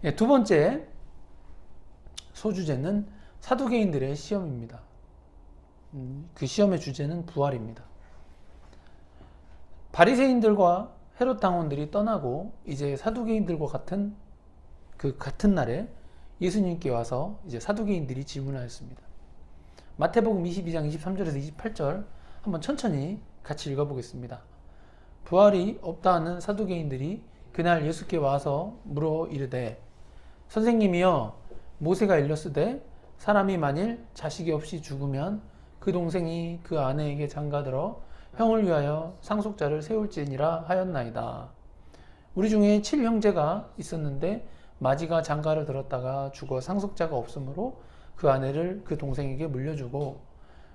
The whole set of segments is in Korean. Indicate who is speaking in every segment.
Speaker 1: 예, 두 번째 소주제는 사두개인들의 시험입니다. 그 시험의 주제는 부활입니다. 바리새인들과 헤롯 당원들이 떠나고 이제 사두개인들과 같은 날에 예수님께 와서 이제 사두개인들이 질문하였습니다. 마태복음 22장 23절에서 28절 한번 천천히 같이 읽어보겠습니다. 부활이 없다 하는 사두개인들이 그날 예수께 와서 물어 이르되 선생님이여 모세가 일렀으되 사람이 만일 자식이 없이 죽으면 그 동생이 그 아내에게 장가들어 형을 위하여 상속자를 세울지니라 하였나이다. 우리 중에 7형제가 있었는데 마지가 장가를 들었다가 죽어 상속자가 없으므로 그 아내를 그 동생에게 물려주고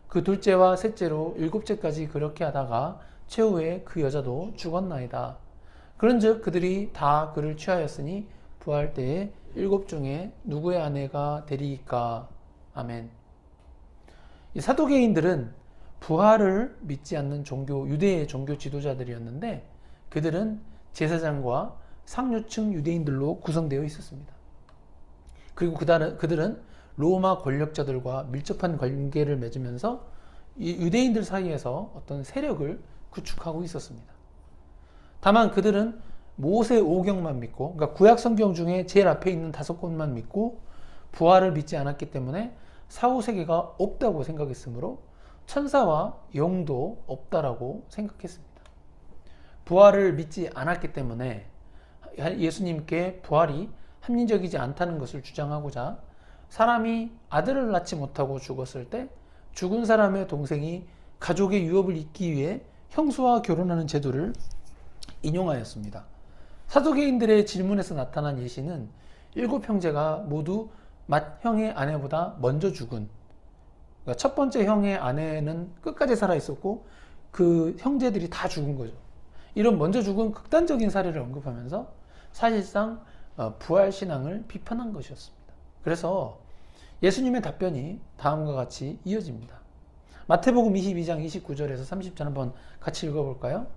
Speaker 1: 그 둘째와 셋째로 7째까지 그렇게 하다가 최후에 그 여자도 죽었나이다. 그런즉 그들이 다 그를 취하였으니 부활 때에 7 중에 누구의 아내가 되리이까? 아멘. 이 사두개인들은 부활을 믿지 않는 유대의 종교 지도자들이었는데 그들은 제사장과 상류층 유대인들로 구성되어 있었습니다. 그리고 그들은 로마 권력자들과 밀접한 관계를 맺으면서 이 유대인들 사이에서 어떤 세력을 구축하고 있었습니다. 다만 그들은 모세 오경만 믿고, 그러니까 구약 성경 중에 제일 앞에 있는 5권만 믿고 부활을 믿지 않았기 때문에 사후세계가 없다고 생각했으므로 천사와 영도 없다라고 생각했습니다. 부활을 믿지 않았기 때문에 예수님께 부활이 합리적이지 않다는 것을 주장하고자 사람이 아들을 낳지 못하고 죽었을 때 죽은 사람의 동생이 가족의 유업을 잇기 위해 형수와 결혼하는 제도를 인용하였습니다. 사두개인들의 질문에서 나타난 예시는 7형제가 모두 맏형의 아내보다 먼저 죽은, 그러니까 첫 번째 형의 아내는 끝까지 살아 있었고 그 형제들이 다 죽은 거죠. 이런 먼저 죽은 극단적인 사례를 언급하면서 사실상 부활신앙을 비판한 것이었습니다. 그래서 예수님의 답변이 다음과 같이 이어집니다. 마태복음 22장 29절에서 30절 한번 같이 읽어볼까요?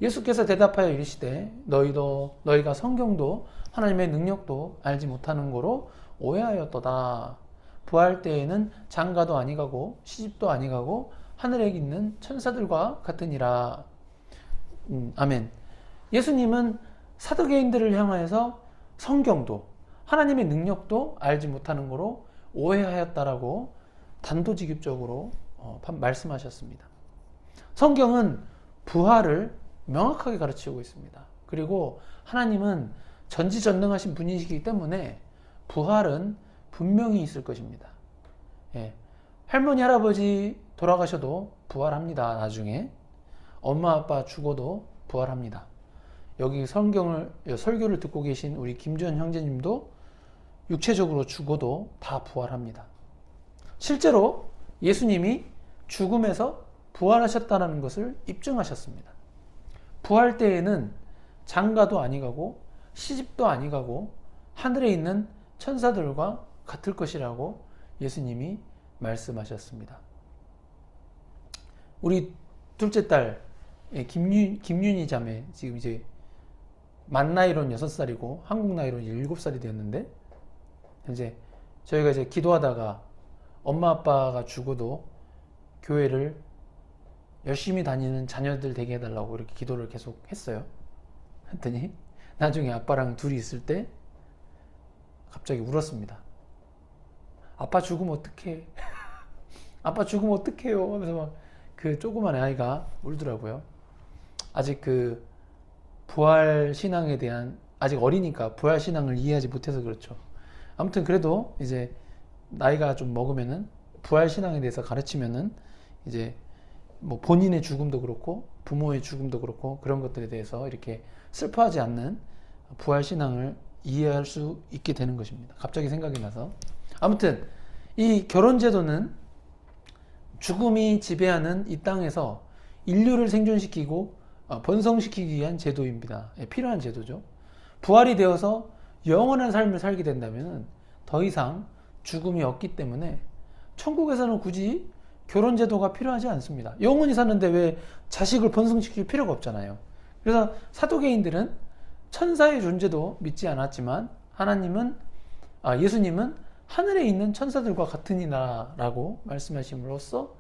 Speaker 1: 예수께서 대답하여 이르시되 너희가 성경도 하나님의 능력도 알지 못하는 거로 오해하였도다. 부활 때에는 장가도 아니가고 시집도 아니가고 하늘에 있는 천사들과 같으니라. 아멘. 예수님은 사두개인들을 향하여서 성경도 하나님의 능력도 알지 못하는 거로 오해하였다라고 단도직입적으로 말씀하셨습니다. 성경은 부활을 명확하게 가르치고 있습니다. 그리고 하나님은 전지전능하신 분이시기 때문에 부활은 분명히 있을 것입니다. 예. 할머니 할아버지 돌아가셔도 부활합니다. 나중에 엄마 아빠 죽어도 부활합니다. 여기 설교를 듣고 계신 우리 김주현 형제님도 육체적으로 죽어도 다 부활합니다. 실제로 예수님이 죽음에서 부활하셨다는 것을 입증하셨습니다. 부활 때에는 장가도 아니가고 시집도 아니가고 하늘에 있는 천사들과 같을 것이라고 예수님이 말씀하셨습니다. 우리 둘째 딸 김윤희 자매 지금 이제 만 나이로는 6살이고 한국 나이로는 7살이 되었는데 이제 저희가 이제 기도하다가 엄마 아빠가 죽어도 교회를 열심히 다니는 자녀들 되게 해달라고 이렇게 기도를 계속 했어요. 했더니 나중에 아빠랑 둘이 있을 때 갑자기 울었습니다. 아빠 죽으면 어떡해? 아빠 죽으면 어떡해요? 하면서 막 그 조그만 아이가 울더라고요. 아직 그 부활 신앙에 대한, 아직 어리니까 부활 신앙을 이해하지 못해서 그렇죠. 아무튼 그래도 이제 나이가 좀 먹으면은 부활 신앙에 대해서 가르치면은 이제 뭐 본인의 죽음도 그렇고 부모의 죽음도 그렇고 그런 것들에 대해서 이렇게 슬퍼하지 않는 부활 신앙을 이해할 수 있게 되는 것입니다. 갑자기 생각이 나서. 아무튼 이 결혼 제도는 죽음이 지배하는 이 땅에서 인류를 생존시키고 번성시키기 위한 제도입니다. 필요한 제도죠. 부활이 되어서 영원한 삶을 살게 된다면 더 이상 죽음이 없기 때문에 천국에서는 굳이 결혼 제도가 필요하지 않습니다. 영원히 사는데 왜 자식을 번성시킬 필요가 없잖아요. 그래서 사두개인들은 천사의 존재도 믿지 않았지만 예수님은 하늘에 있는 천사들과 같으니라라고 말씀하심으로써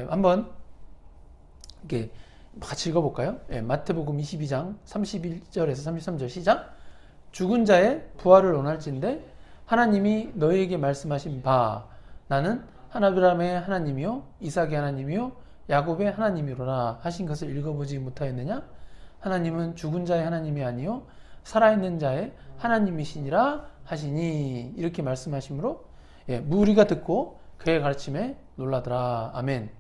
Speaker 1: 한번 이렇게 같이 읽어볼까요? 마태복음 22장 31절에서 33절 시작. 죽은 자의 부활을 원할진대 하나님이 너희에게 말씀하신 바 나는 아브라함의 하나님이요 이삭의 하나님이요 야곱의 하나님이로라 하신 것을 읽어보지 못하였느냐? 하나님은 죽은 자의 하나님이 아니요 살아있는 자의 하나님이시니라 하시니 이렇게 말씀하시므로 무리가 듣고 그의 가르침에 놀라더라. 아멘.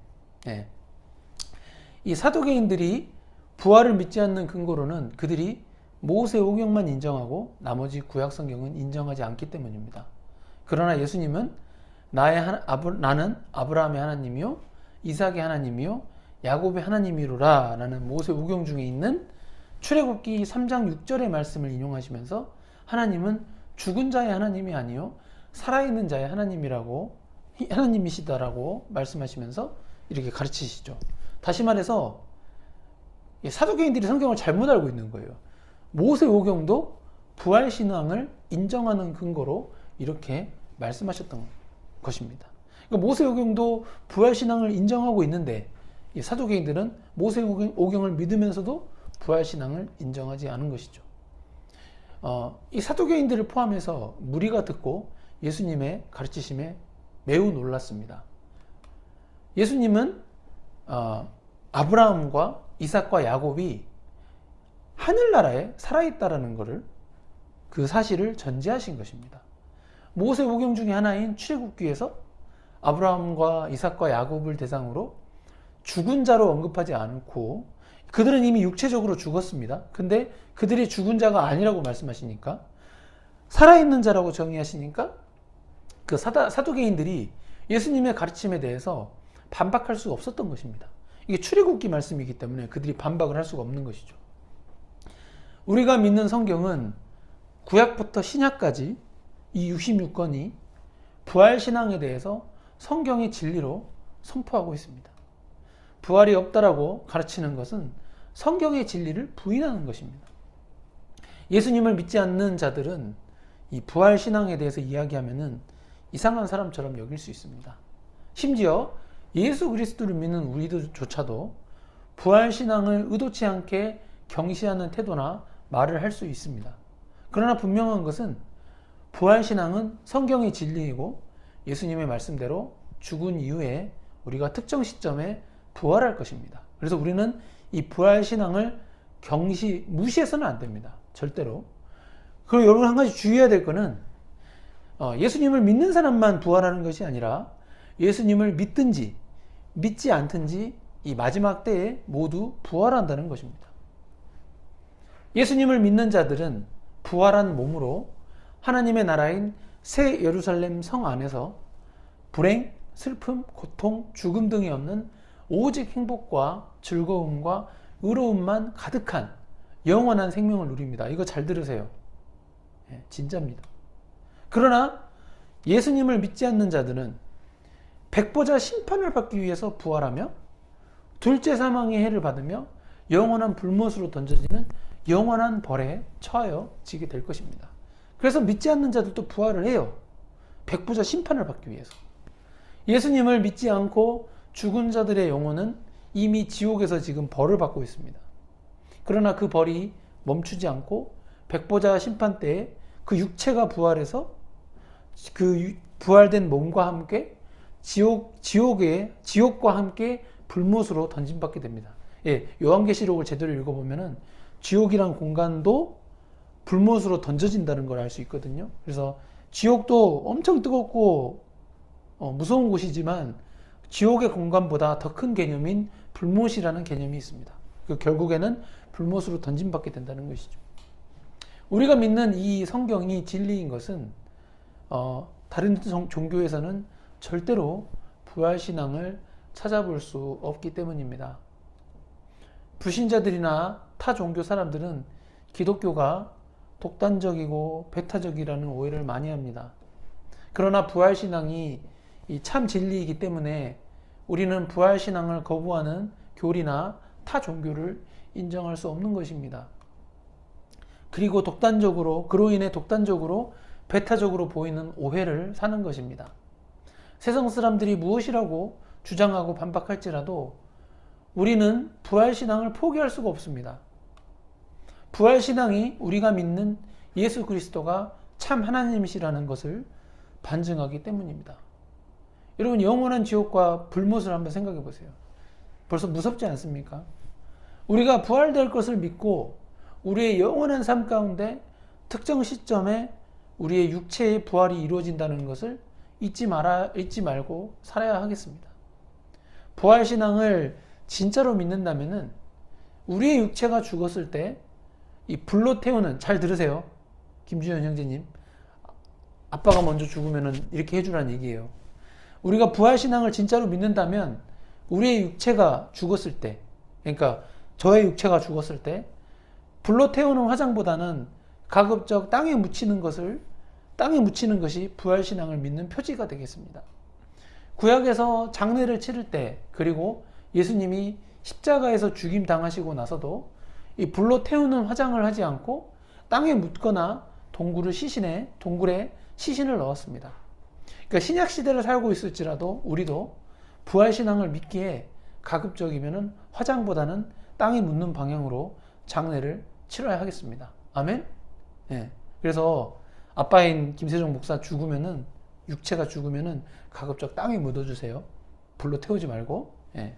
Speaker 1: 이 사두개인들이 부활을 믿지 않는 근거로는 그들이 모세 오경만 인정하고 나머지 구약 성경은 인정하지 않기 때문입니다. 그러나 예수님은 나는 아브라함의 하나님이요 이삭의 하나님이요 야곱의 하나님이로라 라는 모세 오경 중에 있는 출애굽기 3장 6절의 말씀을 인용하시면서 하나님은 죽은 자의 하나님이 아니요 살아있는 자의 하나님이시다라고 말씀하시면서 이렇게 가르치시죠. 다시 말해서 사두개인들이 성경을 잘못 알고 있는 거예요. 모세 오경도 부활신앙을 인정하는 근거로 이렇게 말씀하셨던 것입니다. 그러니까 모세 오경도 부활신앙을 인정하고 있는데 이 사두개인들은 모세 오경을 믿으면서도 부활신앙을 인정하지 않은 것이죠. 이 사두개인들을 포함해서 무리가 듣고 예수님의 가르치심에 매우 놀랐습니다. 예수님은 아브라함과 이삭과 야곱이 하늘나라에 살아있다라는 것을 그 사실을 전제하신 것입니다. 모세 오경 중에 하나인 출애굽기에서 아브라함과 이삭과 야곱을 대상으로 죽은 자로 언급하지 않고 그들은 이미 육체적으로 죽었습니다. 근데 그들이 죽은 자가 아니라고 말씀하시니까 살아있는 자라고 정의하시니까 그 사두개인들이 예수님의 가르침에 대해서 반박할 수가 없었던 것입니다. 이게 출애굽기 말씀이기 때문에 그들이 반박을 할 수가 없는 것이죠. 우리가 믿는 성경은 구약부터 신약까지 이 66권이 부활신앙에 대해서 성경의 진리로 선포하고 있습니다. 부활이 없다라고 가르치는 것은 성경의 진리를 부인하는 것입니다. 예수님을 믿지 않는 자들은 이 부활신앙에 대해서 이야기하면은 이상한 사람처럼 여길 수 있습니다. 심지어 예수 그리스도를 믿는 우리들조차도 부활신앙을 의도치 않게 경시하는 태도나 말을 할 수 있습니다. 그러나 분명한 것은 부활신앙은 성경의 진리이고 예수님의 말씀대로 죽은 이후에 우리가 특정 시점에 부활할 것입니다. 그래서 우리는 이 부활신앙을 무시해서는 안 됩니다. 절대로. 그리고 여러분 한 가지 주의해야 될 거는 예수님을 믿는 사람만 부활하는 것이 아니라 예수님을 믿든지 믿지 않든지 이 마지막 때에 모두 부활한다는 것입니다. 예수님을 믿는 자들은 부활한 몸으로 하나님의 나라인 새 예루살렘 성 안에서 불행, 슬픔, 고통, 죽음 등이 없는 오직 행복과 즐거움과 의로움만 가득한 영원한 생명을 누립니다. 이거 잘 들으세요. 진짜입니다. 그러나 예수님을 믿지 않는 자들은 백보자 심판을 받기 위해서 부활하며 둘째 사망의 해를 받으며 영원한 불못으로 던져지는 영원한 벌에 처하여지게 될 것입니다. 그래서 믿지 않는 자들도 부활을 해요. 백보자 심판을 받기 위해서. 예수님을 믿지 않고 죽은 자들의 영혼은 이미 지옥에서 지금 벌을 받고 있습니다. 그러나 그 벌이 멈추지 않고 백보자 심판 때에 그 육체가 부활해서 그 부활된 몸과 함께 지옥과 함께 불못으로 던짐받게 됩니다. 요한계시록을 제대로 읽어보면은 지옥이란 공간도 불못으로 던져진다는 걸 알 수 있거든요. 그래서 지옥도 엄청 뜨겁고 무서운 곳이지만 지옥의 공간보다 더 큰 개념인 불못이라는 개념이 있습니다. 결국에는 불못으로 던짐받게 된다는 것이죠. 우리가 믿는 이 성경이 진리인 것은 다른 종교에서는 절대로 부활신앙을 찾아볼 수 없기 때문입니다. 불신자들이나 타 종교 사람들은 기독교가 독단적이고 배타적이라는 오해를 많이 합니다. 그러나 부활신앙이 참 진리이기 때문에 우리는 부활신앙을 거부하는 교리나 타 종교를 인정할 수 없는 것입니다. 그리고 그로 인해 독단적으로 배타적으로 보이는 오해를 사는 것입니다. 세상 사람들이 무엇이라고 주장하고 반박할지라도 우리는 부활신앙을 포기할 수가 없습니다. 부활신앙이 우리가 믿는 예수 그리스도가 참 하나님이시라는 것을 반증하기 때문입니다. 여러분, 영원한 지옥과 불못을 한번 생각해 보세요. 벌써 무섭지 않습니까? 우리가 부활될 것을 믿고 우리의 영원한 삶 가운데 특정 시점에 우리의 육체의 부활이 이루어진다는 것을 잊지 말고 살아야 하겠습니다. 부활신앙을 진짜로 믿는다면은 우리의 육체가 죽었을 때 이 불로 태우는, 잘 들으세요. 김주현 형제님. 아빠가 먼저 죽으면은 이렇게 해주라는 얘기예요. 우리가 부활신앙을 진짜로 믿는다면 우리의 육체가 죽었을 때, 그러니까 저의 육체가 죽었을 때 불로 태우는 화장보다는 가급적 땅에 묻히는 것이 부활신앙을 믿는 표지가 되겠습니다. 구약에서 장례를 치를 때, 그리고 예수님이 십자가에서 죽임 당하시고 나서도 이 불로 태우는 화장을 하지 않고 땅에 묻거나 동굴에 시신을 넣었습니다. 그러니까 신약 시대를 살고 있을지라도 우리도 부활신앙을 믿기에 가급적이면은 화장보다는 땅에 묻는 방향으로 장례를 치러야 하겠습니다. 아멘? 예. 그래서 아빠인 김세종 목사 육체가 죽으면은 가급적 땅에 묻어주세요. 불로 태우지 말고. 예.